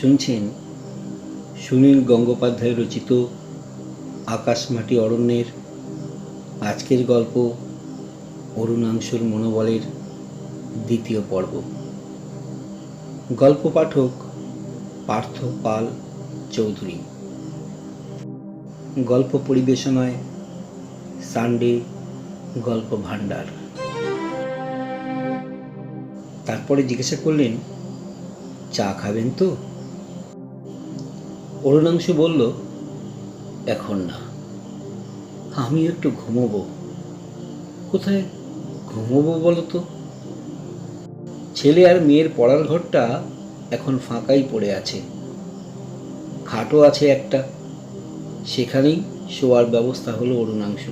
শুনছেন সুনীল গঙ্গোপাধ্যায় রচিত আকাশ মাটি অরণ্যের আজকের গল্প অরুণাংশুর মনোবলের দ্বিতীয় পর্ব। গল্প পাঠক পার্থ পাল চৌধুরী। গল্প পরিবেশনায় সানডে গল্প ভাণ্ডার। তারপরে জিজ্ঞাসা করলেন, চা খাবেন তো? অরুণাংশু বলল, এখন না, আমি একটু ঘুমোবো। কোথায় ঘুমোবো বলো তো? ছেলে আর মেয়ের পড়ার ঘরটা এখন ফাঁকাই পড়ে আছে, খাটও আছে একটা, সেখানেই শোয়ার ব্যবস্থা হলো অরুণাংশু।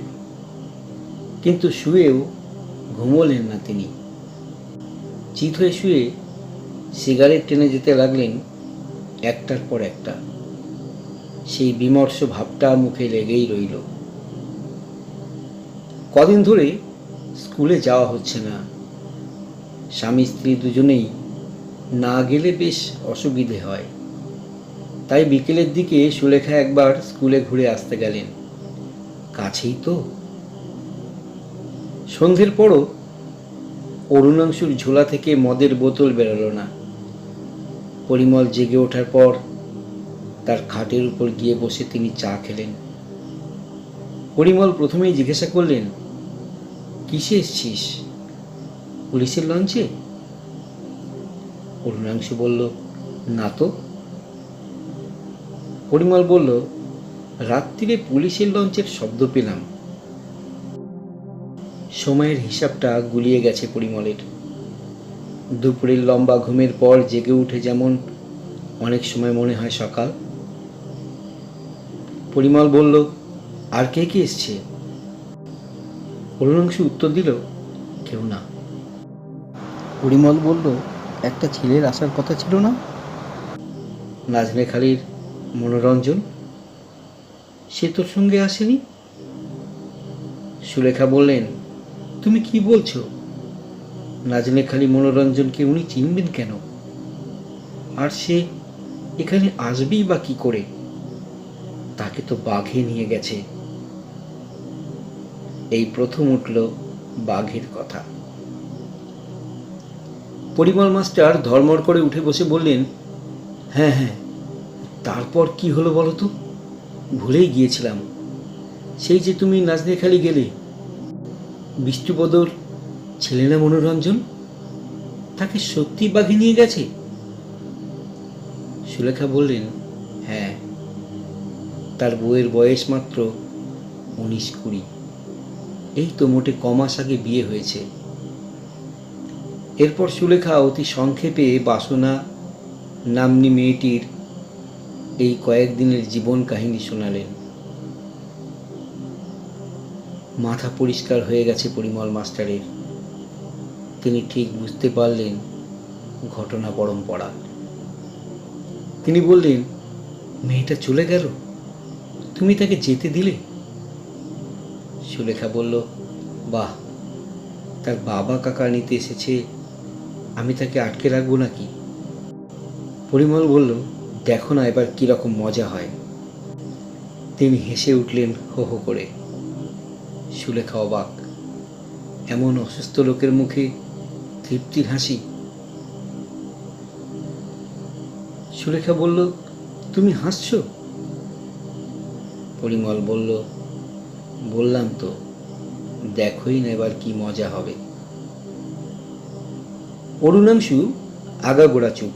কিন্তু শুয়েও ঘুমোলেন না তিনি। চিত হয়ে শুয়ে সিগারেট টেনে যেতে লাগলেন একটার পর একটা। সেই বিমর্ষ ভাবটা মুখে লেগেই রইল। কদিন ধরে স্কুলে যাওয়া হচ্ছে না। স্বামী স্ত্রী দুজনেই না গেলে বেশ অসুবিধে হয়। তাই বিকেলের দিকে সুলেখা একবার স্কুলে ঘুরে আসতে গেলেন, কাছেই তো। সন্ধ্যের পরও অরুণাংশুর ঝোলা থেকে মদের বোতল বেরোলো না। পরিমল জেগে ওঠার পর তার খাটের উপর গিয়ে বসে তিনি চা খেলেন। পরিমল প্রথমেই জিজ্ঞাসা করলেন, কিসে এসছিস? পুলিশের লঞ্চে? অরুণাংশু বলল, না তো। পরিমল বলল, রাত্রিরে পুলিশের লঞ্চের শব্দ পেলাম। সময়ের হিসাবটা গুলিয়ে গেছে পরিমলের। দুপুরের লম্বা ঘুমের পর জেগে উঠে যেমন অনেক সময় মনে হয় সকাল। পরিমল বলল, আর কে কে এসছে? অরুণাংশু উত্তর দিল, কেউ না। পরিমল বলল, একটা ছেলের আসার কথা ছিল না? নাজনেখালির মনোরঞ্জন, সে তোর সঙ্গে আসেনি? সুলেখা বললেন, তুমি কি বলছো? নাজনেখালি মনোরঞ্জনকে উনি চিনবেন কেন? আর সে এখানে আসবেই বা কি করে? তাকে তো বাঘে নিয়ে গেছে। এই প্রথম উঠল বাঘের কথা। পরিমল মাস্টার ধর্মর করে উঠে বসে বললেন, হ্যাঁ হ্যাঁ, তারপর কি হলো বলো তো? ভুলেই গিয়েছিলাম। সেই যে তুমি নাজনেখালি গেলে, বিষ্ণুপদর ছেলে না মনোরঞ্জন, তাকে সত্যি বাঘে নিয়ে গেছে? সুলেখা বললেন, হ্যাঁ, তার বউয়ের বয়স মাত্র 19-20। এই তো মোটে কমাস আগে বিয়ে হয়েছে। এরপর সুলেখা অতি সংক্ষেপে বাসনা নাম্নী মেয়েটির এই কয়েকদিনের জীবন কাহিনী শোনালেন। মাথা পরিষ্কার হয়ে গেছে পরিমল মাস্টারের। তিনি ঠিক বুঝতে পারলেন ঘটনা পরম্পরা। তিনি বললেন, মেয়েটা চলে গেল, তুমি তাকে যেতে দিলে? সুলেখা বলল, বাহ, তার বাবা কাকা নিতে এসেছে, আমি তাকে আটকে রাখবো নাকি? পরিমল বলল, দেখো না এবার কিরকম মজা হয়। তিনি হেসে উঠলেন হো হো করে। সুলেখা অবাক, এমন অসুস্থ লোকের মুখে তৃপ্তির হাসি। সুলেখা বলল, তুমি হাসছো? পরিমল বলল, বললাম তো, দেখোই না এবার কি মজা হবে। অরুণাংশু আগাগোড়া চুপ।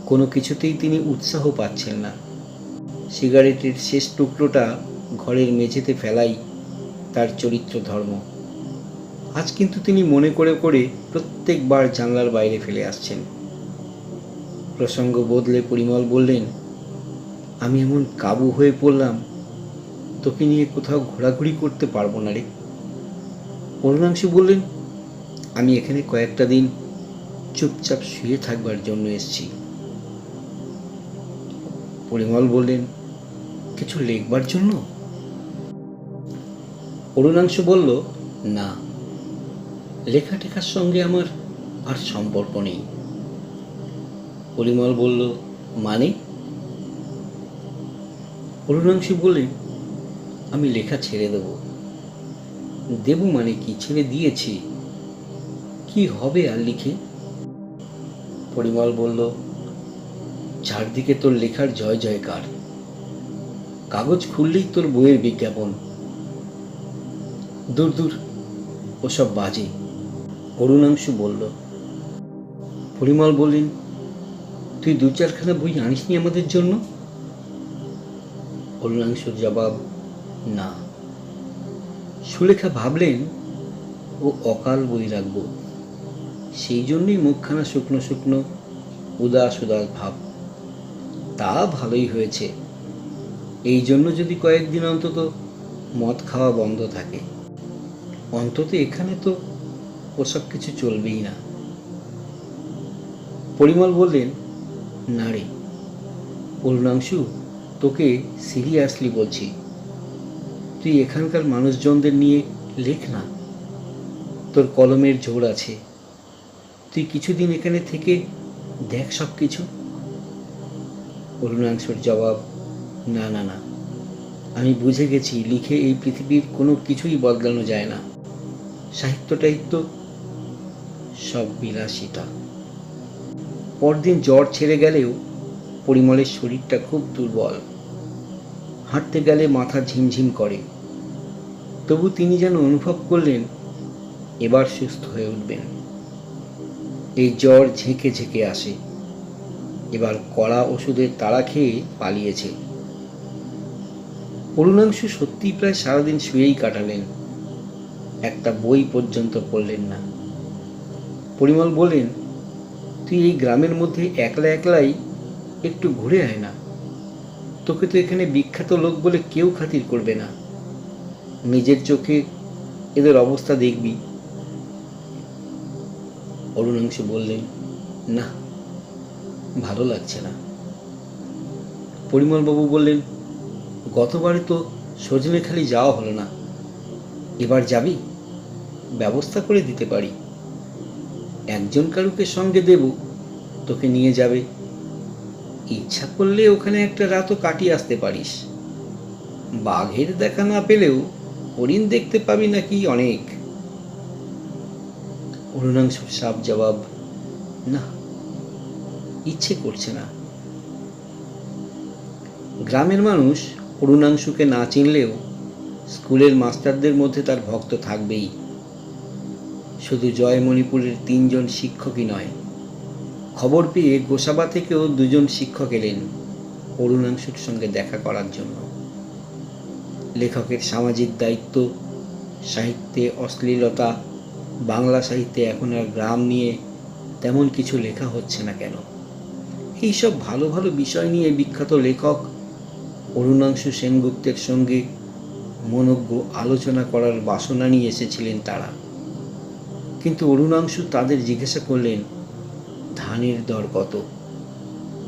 কোনো কিছুতেই তিনি উৎসাহ পাচ্ছেন না। সিগারেটের শেষ টুকরোটা ঘরের মেঝেতে ফেলাই তার চরিত্র ধর্ম। আজ কিন্তু তিনি মনে করে করে প্রত্যেকবার জানলার বাইরে ফেলে আসছেন। প্রসঙ্গ বদলে পরিমল বললেন, আমি এমন কাবু হয়ে পড়লাম, তোকে নিয়ে কোথাও ঘোরাঘুরি করতে পারবো না রে। অরুণাংশু বললেন, আমি এখানে কয়েকটা দিন চুপচাপ শুয়ে থাকবার জন্য এসেছি। পরিমল বললেন, কিছু লিখবার জন্য? অরুণাংশু বলল, না, লেখাটেখার সঙ্গে আমার আর সম্পর্ক নেই। পরিমল বলল, মানে? অরুণাংশু বললেন, আমি লেখা ছেড়ে দেব মানে কি, ছেড়ে দিয়েছি। কি হবে আর লিখে? পরিমল বলল, চারদিকে তোর লেখার জয় জয়কার, কাগজ খুললেই তোর বইয়ের বিজ্ঞাপন। দূর দূর, ওসব বাজে, অরুণাংশু বলল। পরিমল বললেন, তুই দু চারখানা বই আনিসনি আমাদের জন্য? অরুণাংশুর জবাব, না। সুলেখা ভাবলেন ও অকাল বই রাখব, সেই জন্যই মুখখানা শুকনো শুকনো, উদাস উদাস ভাব। তা ভালোই হয়েছে, এই জন্য যদি কয়েকদিন অন্তত মদ খাওয়া বন্ধ থাকে। অন্তত এখানে তো ওসব কিছু চলবেই না। পরিমল বললেন, না রে অরুণাংশু, তোকে সিরিয়াসলি বলছি, তুই এখানকার মানুষজনদের নিয়ে লেখ না। তোর কলমের জোর আছে, তুই কিছুদিন এখানে থেকে দেখ সব কিছু। অরুণাংশুর জবাব, না না না, আমি বুঝে গেছি লিখে এই পৃথিবীর কোনো কিছুই বদলানো যায় না। সাহিত্যটাই তো সব বিলাসিতা। পরদিন জ্বর ছেড়ে গেলেও পরিমলের শরীরটা খুব দুর্বল, হাঁটতে গেলে মাথা ঝিমঝিম করে। তবু তিনি যেন অনুভব করলেন এবার সুস্থ হয়ে উঠবেন। এই জ্বর ঝেঁকে ঝেঁকে আসে, এবার কড়া ওষুধের তাড়া খেয়ে পালিয়েছে। অরুণাংশু সত্যিই প্রায় সারাদিন শুয়েই কাটালেন, একটা বই পর্যন্ত পড়লেন না। পরিমল বললেন, তুই এই গ্রামের মধ্যে একলা একলাই একটু ঘুরে আয় না, তোকে তো এখানে বিখ্যাত লোক বলে কেউ খাতির করবে না। নিজের চোখে এদের অবস্থা দেখবি। অরুণাংশু বললেন, না, ভালো লাগছে না। পরিমলবাবু বললেন, গতবারে তো সজনেখালি যাওয়া হলো না, এবার যাবি? ব্যবস্থা করে দিতে পারি, একজন কারুকে সঙ্গে দেব, তোকে নিয়ে যাবে। ইচ্ছা করলে ওখানে একটা রাতও কাটিয়ে আসতে পারিস। বাঘের দেখা না পেলেও হরিণ দেখতে পাবি নাকি অনেক। অরুণাংশুর সাপ জবাব, না, ইচ্ছে করছে না। গ্রামের মানুষ অরুণাংশুকে না চিনলেও স্কুলের মাস্টারদের মধ্যে তার ভক্ত থাকবেই। শুধু জয়মণিপুরের 3 জন শিক্ষকই নয়, খবর পেয়ে গোসাবা থেকেও 2 জন শিক্ষক এলেন অরুণাংশুর সঙ্গে দেখা করার জন্য। লেখকের সামাজিক দায়িত্ব, সাহিত্যে অশ্লীলতা, বাংলা সাহিত্যে এখন আর গ্রাম নিয়ে তেমন কিছু লেখা হচ্ছে না কেন, এইসব ভালো ভালো বিষয় নিয়ে বিখ্যাত লেখক অরুণাংশু সেনগুপ্তের সঙ্গে মনোজ্ঞ আলোচনা করার বাসনা নিয়ে এসেছিলেন তারা। কিন্তু অরুণাংশু তাদের জিজ্ঞাসা করলেন, ধানের দর কত?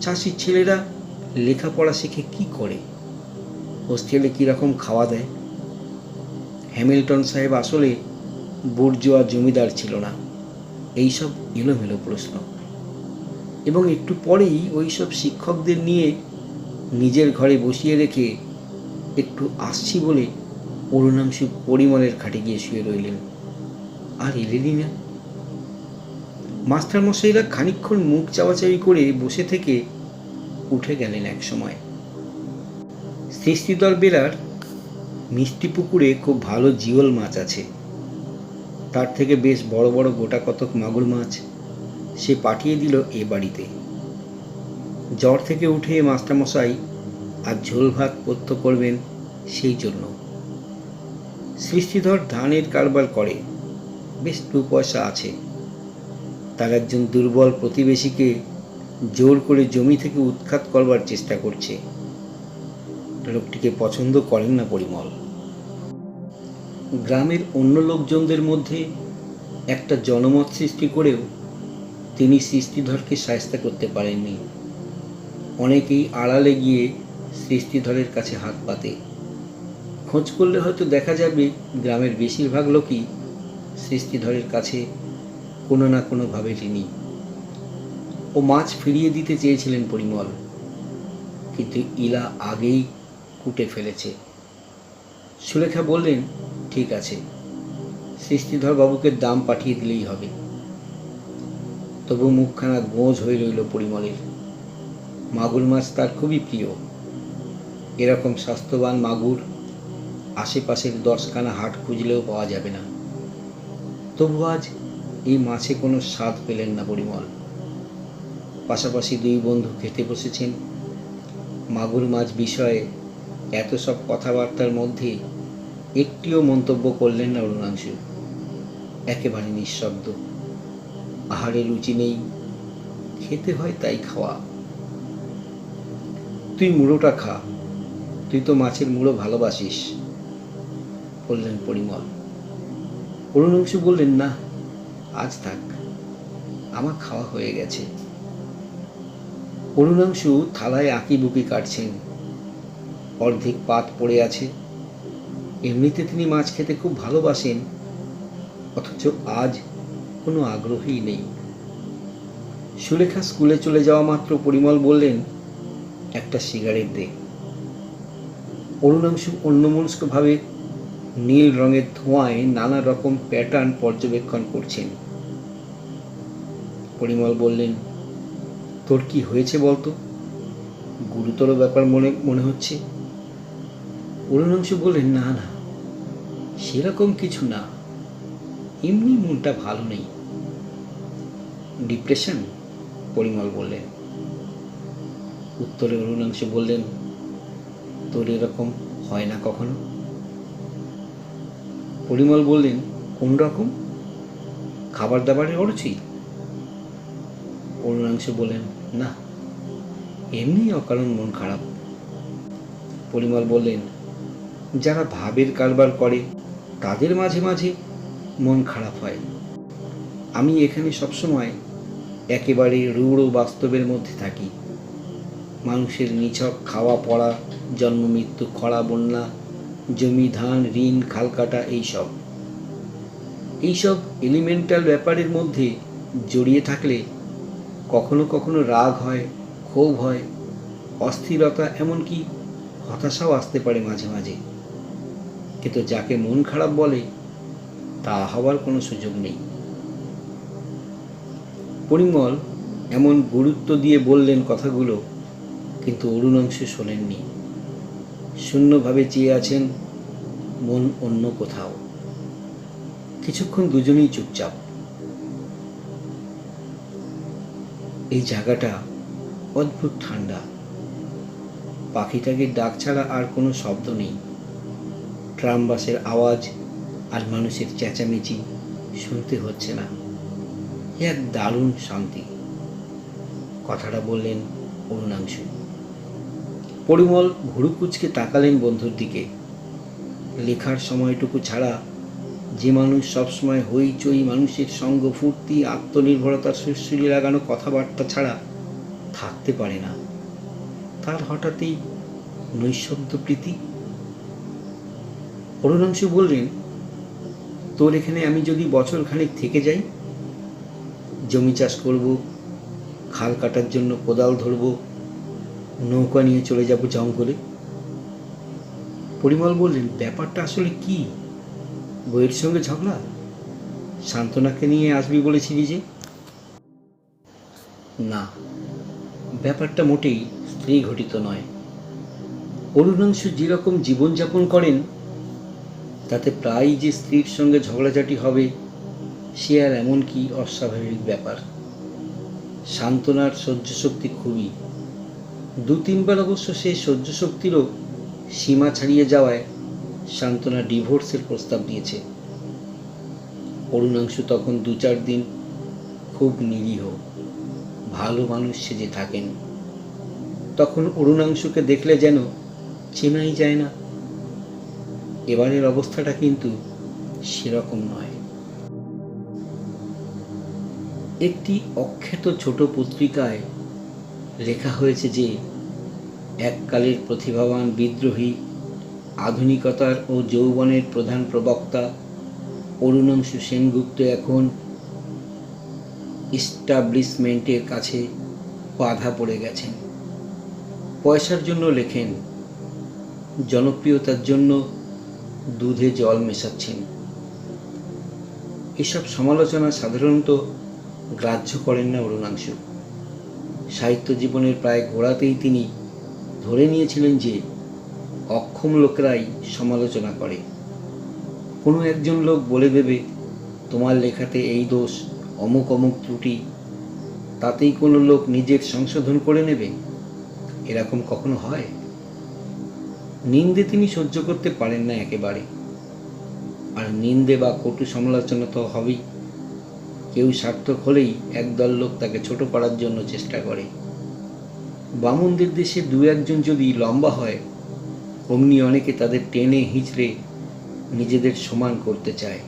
চাষির ছেলেরা লেখাপড়া শিখে কি করে? হোস্টেলে কীরকম খাওয়া দেয়? হ্যামিল্টন সাহেব আসলে বুর্জোয়া জমিদার ছিল না? এইসব এলোমেলো প্রশ্ন। এবং একটু পরেই ওই সব শিক্ষকদের নিয়ে নিজের ঘরে বসিয়ে রেখে একটু আসছি বলে অরুণাংশু পরিমলের খাটে গিয়ে শুয়ে রইলেন, আর এলেনই না। মাস্টারমশাইরা খানিকক্ষণ মুখ চাওয়াচাওয়ি করে বসে থেকে উঠে গেলেন এক সময়। সৃষ্টিধর বেলার মিষ্টি পুকুরে খুব ভালো জিওল মাছ আছে, তার থেকে বেশ বড় বড় গোটা কতক মাগুর মাছ সে পাঠিয়ে দিল এ বাড়িতে। জ্বর থেকে উঠে মাস্টারমশাই আর ঝোল ভাত পথ্য করবেন সেই জন্য। সৃষ্টিধর ধানের কারবার করে, বেশ 2 পয়সা আছে। তার একজন দুর্বল প্রতিবেশীকে জোর করে জমি থেকে উৎখাত করবার চেষ্টা করছে। লোকটিকে পছন্দ করেন না পরিমল। গ্রামের অন্য লোকজনদের মধ্যে একটা জনমত সৃষ্টি করেও তিনি সৃষ্টিধরকে শায়েস্তা করতে পারেননি। অনেকেই আড়ালে গিয়ে সৃষ্টিধরের কাছে হাত পাতে। খোঁজ করলে হয়তো দেখা যাবে গ্রামের বেশিরভাগ লোকই সৃষ্টিধরের কাছে কোনো না কোনোভাবে ঋণী। ও মাছ ফিরিয়ে দিতে চেয়েছিলেন পরিমল, কিন্তু ইলা আগেই কুটে ফেলেছে। সুলেখা বললেন, ঠিক আছে, সৃষ্টিধর বাবুকে দাম পাঠিয়ে দিলেই হবে। তবু মুখখানা গোঁজ হয়ে রইল পরিমলের। মাগুর মাছ তার খুবই প্রিয়। এরকম স্বাস্থ্যবান মাগুর আশেপাশের 10খানা হাট খুঁজলেও পাওয়া যাবে না। তবু আজ এই মাছে কোনো স্বাদ পেলেন না পরিমল। পাশাপাশি দুই বন্ধু খেতে বসেছেন। মাগুর মাছ বিষয়ে এত সব কথাবার্তার মধ্যে একটিও মন্তব্য করলেন না অরুণাংশু। একেবারে নিঃশব্দ। আহারে রুচি নেই, খেতে হয় তাই খাওয়া। তুই মুড়োটা খা, তুই তো মাছের মুড়ো ভালোবাসিস, বললেন পরিমল। অরুণাংশু বললেন, না, আজ থাক, আমার খাওয়া হয়ে গেছে। অরুণাংশু থালায় আঁকিবুকি কাটছেন। অর্ধেক পাত পড়ে আছে। এমনিতে তিনি মাছ খেতে খুব ভালোবাসেন, অথচ আজ কোনো আগ্রহই নেই। সুলেখা স্কুলে চলে যাওয়া মাত্র পরিমল বললেন, একটা সিগারেট দে। অরুণাংশু অন্যমনস্কভাবে নীল রঙের ধোঁয়ায় নানা রকম প্যাটার্ন পর্যবেক্ষণ করছেন। পরিমল বললেন, তোর কি হয়েছে বলতো? গুরুতর ব্যাপার মনে হচ্ছে। অরুণাংশু বললেন, না না, সেরকম কিছু না, এমনি মনটা ভালো নেই। ডিপ্রেশন? পরিমল বললেন। উত্তরে অরুণাংশু বললেন, তোর এরকম হয় না কখনো? পরিমল বললেন, কোন রকম? খাবার দাবারের অরুচি? অরুণাংশু বললেন, না, এমনি অকারণ মন খারাপ। পরিমল বললেন, যারা ভাবের কারবার করে তাদের মাঝে মাঝে মন খারাপ হয়। আমি এখানে সবসময় একেবারে রূঢ় বাস্তবের মধ্যে থাকি। মানুষের নিছক খাওয়া পড়া, জন্ম মৃত্যু, খরা বন্যা, জমি ধান, ঋণ, খাল কাটা, এইসব এলিমেন্টাল ব্যাপারের মধ্যে জড়িয়ে থাকলে কখনো কখনো রাগ হয়, ক্ষোভ হয়, অস্থিরতা, এমনকি হতাশাও আসতে পারে মাঝে মাঝে। কিন্তু যাকে মন খারাপ বলে তা হওয়ার কোনো সুযোগ নেই। পরিমল এমন গুরুত্ব দিয়ে বললেন কথাগুলো, কিন্তু অরুণাংশু শোনেননি। শূন্যভাবে চেয়ে আছেন, মন অন্য কোথাও। কিছুক্ষণ দুজনেই চুপচাপ। এই জায়গাটা অদ্ভুত ঠান্ডা। পাখিটাকে ডাক ছাড়া আর কোনো শব্দ নেই। ট্রাম বাসের আওয়াজ আর মানুষের চেঁচামেচি শুনতে হচ্ছে না। এক দারুণ শান্তি। কথাটা বললেন অরুণাংশু। পরিমল ভুরুকুচকে তাকালেন বন্ধুর দিকে। লেখার সময়টুকু ছাড়া যে মানুষ সবসময় হইচই, মানুষের সঙ্গ, ফুর্তি, আত্মনির্ভরতার সুরসুরি লাগানো কথাবার্তা ছাড়া থাকতে পারে না, তার হঠাৎই নৈঃশব্দ প্রীতি। অরুণাংশু বললেন, তোর এখানে আমি যদি বছর খানেক থেকে যাই, জমি চাষ করব, খাল কাটার জন্য কোদাল ধরব, নৌকা নিয়ে চলে যাব জঙ্গলে। পরিমল বললেন, ব্যাপারটা আসলে কি? বইয়ের সঙ্গে ঝগড়া? সান্ত্বনাকে নিয়ে আসবি বলেছিলি যে? না, ব্যাপারটা মোটেই স্ত্রী ঘটিত নয়। অরুণাংশু যেরকম জীবনযাপন করেন তাতে প্রায়ই যে স্ত্রীর সঙ্গে ঝগড়াঝাটি হবে সে আর এমন কি অস্বাভাবিক ব্যাপার। সান্ত্বনার সহ্যশক্তি খুবই। 2-3বার অবশ্য সে সহ্যশক্তিরও সীমা ছাড়িয়ে যাওয়ায় সান্ত্বনা ডিভোর্সের প্রস্তাব দিয়েছে। অরুণাংশু তখন 2-4 দিন খুব নিরীহ ভালো মানুষ সেজে থাকেন। তখন অরুণাংশুকে দেখলে যেন চেনাই যায় না। এবারের অবস্থাটা কিন্তু সেরকম নয়। একটি অখ্যাত ছোট পত্রিকায় লেখা হয়েছে যে এককালের প্রতিভাবান বিদ্রোহী, আধুনিকতার ও যৌবনের প্রধান প্রবক্তা অরুণাংশু সেনগুপ্ত এখন ইস্টাবলিশমেন্টের কাছে বাধা পড়ে গেছেন। পয়সার জন্য লেখেন, জনপ্রিয়তার জন্য দুধে জল মেশাচ্ছেন। এসব সমালোচনা সাধারণত গ্রাহ্য করেন না অরুণাংশু। সাহিত্য জীবনের প্রায় গোড়াতেই তিনি ধরে নিয়েছিলেন যে অক্ষম লোকেরাই সমালোচনা করে। কোনো একজন লোক বলে দেবে, তোমার লেখাতে এই দোষ, অমুক অমুক ত্রুটি, তাতেই কোনো লোক নিজের সংশোধন করে নেবে? এরকম কখনো হয়? নিন্দে তিনি সহ্য করতে পারেন না একেবারে। আর নিন্দে বা কটু সমালোচনা তো হবেই। কেউ সার্থক হলেই একদল লোক তাকে ছোট করার জন্য চেষ্টা করে। বামুনদের দেশে দু একজন যদি লম্বা হয়, অমনি অনেকে তাদের টেনে হিঁচড়ে নিজেদের সমান করতে চায়।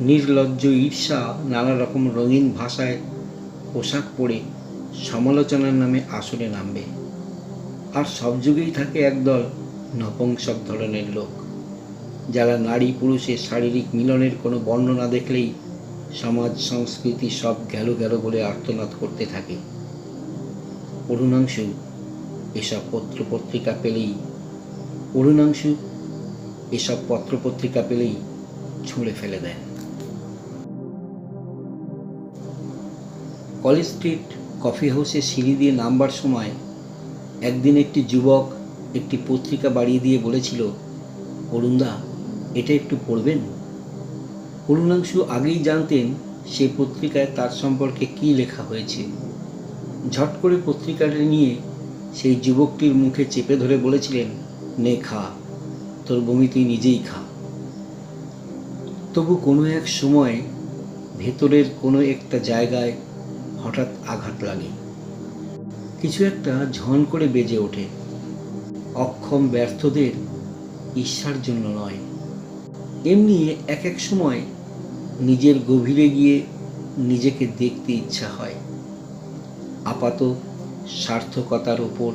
নির্লজ্জ ঈর্ষা নানা রকম রঙিন ভাষায় পোশাক পরে সমালোচনার নামে আসরে নামবে। আর সব যুগেই থাকে একদল নপুংসক ধরনের লোক, যারা নারী পুরুষের শারীরিক মিলনের কোনো বর্ণনা দেখলেই সমাজ সংস্কৃতি সব গেল গেল বলে আর্তনাদ করতে থাকে। অরুণাংশু এসব পত্রপত্রিকা পেলেই ছুঁড়ে ফেলে দেন। কলেজ স্ট্রিট কফি হাউসে সিঁড়ি দিয়ে নামবার সময় একদিন একটি যুবক একটি পত্রিকা বাড়িয়ে দিয়ে বলেছিল, অরুণদা, এটা একটু পড়বেন? অরুণাংশু আগেই জানতেন সে পত্রিকায় তার সম্পর্কে কী লেখা হয়েছে। ঝট করে পত্রিকাটা নিয়ে সেই যুবকটির মুখে চেপে ধরে বলেছিলেন, নে খা, তোর বমি তুই নিজেই খা। তবু কোনো এক সময় ভেতরের কোনো একটা জায়গায় হঠাৎ আঘাত লাগে। কিছু একটা ঝন করে বেজে ওঠে। অক্ষম ব্যর্থদের ঈর্ষার জন্য নয়, এমনি এক এক সময় নিজের গভীরে গিয়ে নিজেকে দেখতে ইচ্ছা হয়। আপাত সার্থকতার ওপর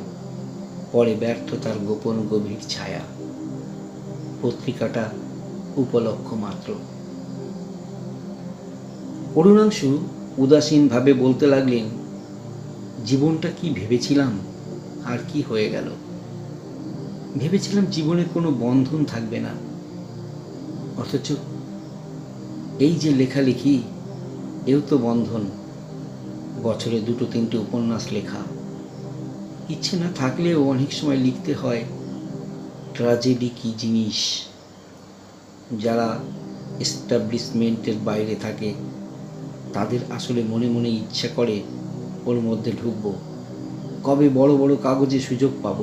পরে ব্যর্থতার গোপন গভীর ছায়া। পত্রিকাটা উপলক্ষ মাত্র। অরুণাংশু উদাসীনভাবে বলতে লাগলেন, জীবনটা কি ভেবেছিলাম আর কি হয়ে গেল। ভেবেছিলাম জীবনে কোনো বন্ধন থাকবে না, অথচ এই যে লেখালেখি, এও তো বন্ধন। বছরে 2-3টে উপন্যাস লেখা, ইচ্ছে না থাকলেও অনেক সময় লিখতে হয়। ট্র্যাজেডি কি জিনিস। যারা এস্টাবলিশমেন্টের বাইরে থাকে তাদের আসলে মনে মনে ইচ্ছা করে ওর মধ্যে ঢুকবো, কবে বড় বড় কাগজে সুযোগ পাব।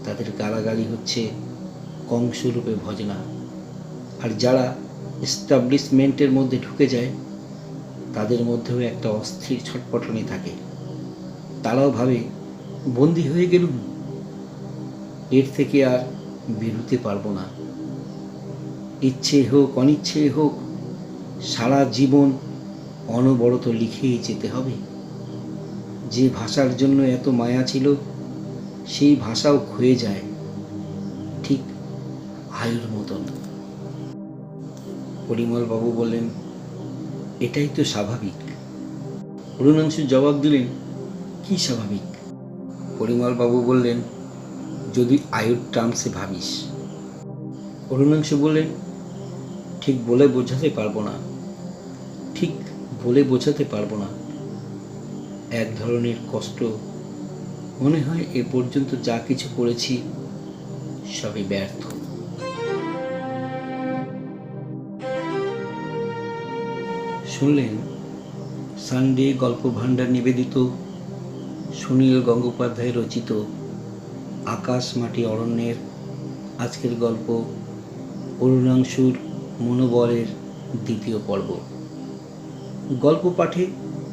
তাদের গালাগালি হচ্ছে কংসরূপে ভজনা। আর যারা এস্টাবলিশমেন্টের মধ্যে ঢুকে যায় তাদের মধ্যেও একটা অস্থির ছটপটানি থাকে। তারাও ভাবে, বন্দী হয়ে গেলুম, এর থেকে আর বেরোতে পারবো না। ইচ্ছে হোক অনিচ্ছে হোক, সারা জীবন অনবরত লিখেই যেতে হবে। যে ভাষার জন্য এত মায়া ছিল সেই ভাষাও ক্ষয়ে যায়, ঠিক আয়ুর মতন। পরিমলবাবু বললেন, এটাই তো স্বাভাবিক। অরুণাংশু জবাব দিলেন, কি স্বাভাবিক? পরিমলবাবু বললেন, যদি আয়ুর টার্মসে ভাবিস। অরুণাংশু বললেন, ঠিক বলে বোঝাতে পারবো না। এক ধরনের কষ্ট। মনে হয় এ পর্যন্ত যা কিছু করেছি সবই ব্যর্থ। শুনলেন সানডে গল্প ভাণ্ডার নিবেদিত সুনীল গঙ্গোপাধ্যায় রচিত আকাশ মাটি অরণ্যের আজকের গল্প অরুণাংশুর মনোবলের 2য় পর্ব। গল্প পাঠে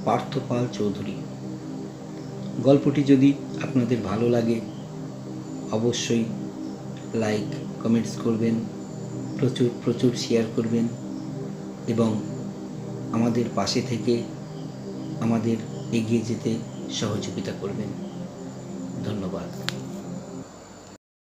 পার্থ পাল চৌধুরী। গল্পটি যদি আপনাদের ভালো লাগে অবশ্যই লাইক কমেন্টস করবেন, প্রচুর শেয়ার করবেন এবং আমাদের পাশে থেকে আমাদের এগিয়ে যেতে সহযোগিতা করবেন। ধন্যবাদ।